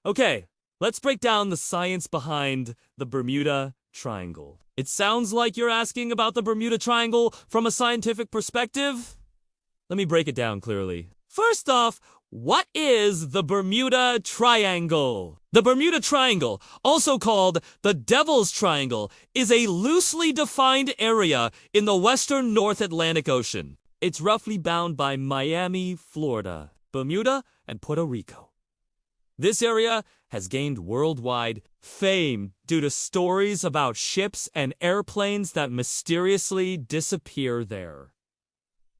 Okay, let's break down the science behind the Bermuda Triangle. It sounds like you're asking about the Bermuda Triangle from a scientific perspective. Let me break it down clearly. First off, what is the Bermuda Triangle? The Bermuda Triangle, also called the Devil's Triangle, is a loosely defined area in the western North Atlantic Ocean. It's roughly bound by Miami, Florida, Bermuda, and Puerto Rico. This area has gained worldwide fame due to stories about ships and airplanes that mysteriously disappear there.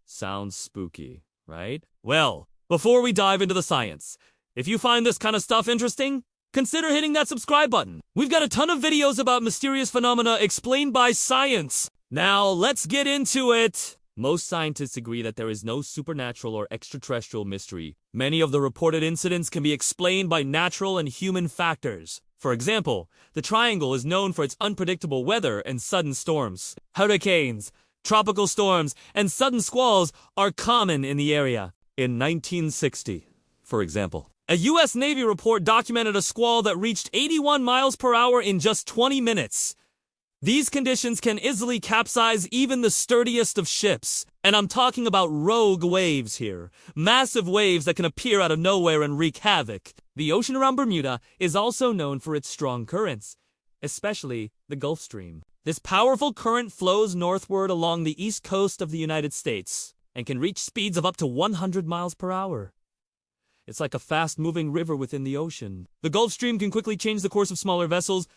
Sounds spooky, right? Well, before we dive into the science, if you find this kind of stuff interesting, consider hitting that subscribe button. We've got a ton of videos about mysterious phenomena explained by science. Now, let's get into it. Most scientists agree that there is no supernatural or extraterrestrial mystery. Many of the reported incidents can be explained by natural and human factors. For example, the Triangle is known for its unpredictable weather and sudden storms. Hurricanes, tropical storms, and sudden squalls are common in the area. In 1960, for example, a U.S. Navy report documented a squall that reached 81 miles per hour in just 20 minutes. These conditions can easily capsize even the sturdiest of ships. And I'm talking about rogue waves here. Massive waves that can appear out of nowhere and wreak havoc. The ocean around Bermuda is also known for its strong currents, especially the Gulf Stream. This powerful current flows northward along the east coast of the United States and can reach speeds of up to 100 miles per hour. It's like a fast-moving river within the ocean. The Gulf Stream can quickly change the course of smaller vessels,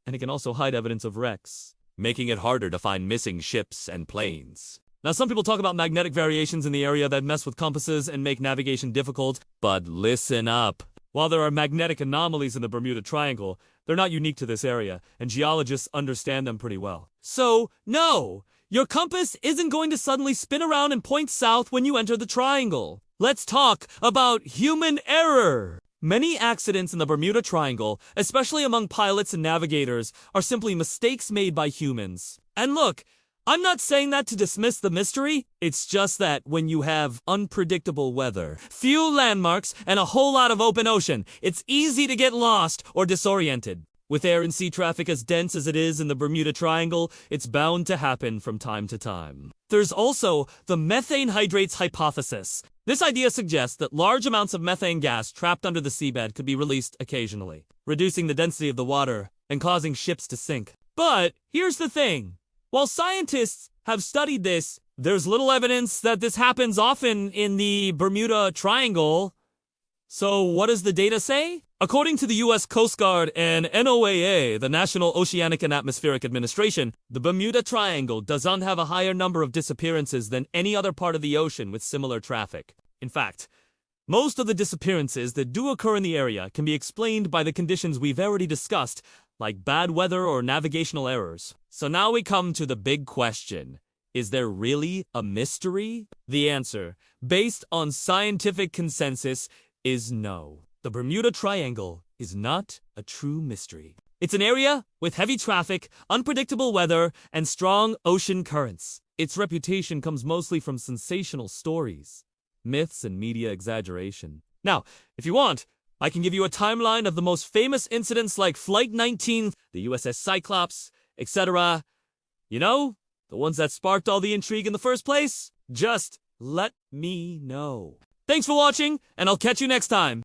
and it can also hide evidence of wrecks, making it harder to find missing ships and planes. Now, some people talk about magnetic variations in the area that mess with compasses and make navigation difficult, but listen up. While there are magnetic anomalies in the Bermuda Triangle, they're not unique to this area, and geologists understand them pretty well. So, no, your compass isn't going to suddenly spin around and point south when you enter the triangle. Let's talk about human error. Many accidents in the Bermuda Triangle, especially among pilots and navigators, are simply mistakes made by humans. And look, I'm not saying that to dismiss the mystery. It's just that when you have unpredictable weather, few landmarks, and a whole lot of open ocean, it's easy to get lost or disoriented. With air and sea traffic as dense as it is in the Bermuda Triangle, it's bound to happen from time to time. There's also the methane hydrates hypothesis. This idea suggests that large amounts of methane gas trapped under the seabed could be released occasionally, reducing the density of the water and causing ships to sink. But here's the thing. While scientists have studied this, there's little evidence that this happens often in the Bermuda Triangle. So what does the data say? According to the U.S. Coast Guard and NOAA, the National Oceanic and Atmospheric Administration, the Bermuda Triangle does not have a higher number of disappearances than any other part of the ocean with similar traffic. In fact, most of the disappearances that do occur in the area can be explained by the conditions we've already discussed, like bad weather or navigational errors. So now we come to the big question. Is there really a mystery? The answer, based on scientific consensus, is no. The Bermuda Triangle is not a true mystery. It's an area with heavy traffic, unpredictable weather, and strong ocean currents. Its reputation comes mostly from sensational stories, myths, and media exaggeration. Now, if you want, I can give you a timeline of the most famous incidents like Flight 19, the USS Cyclops, etc. You know, the ones that sparked all the intrigue in the first place? Just let me know. Thanks for watching, and I'll catch you next time.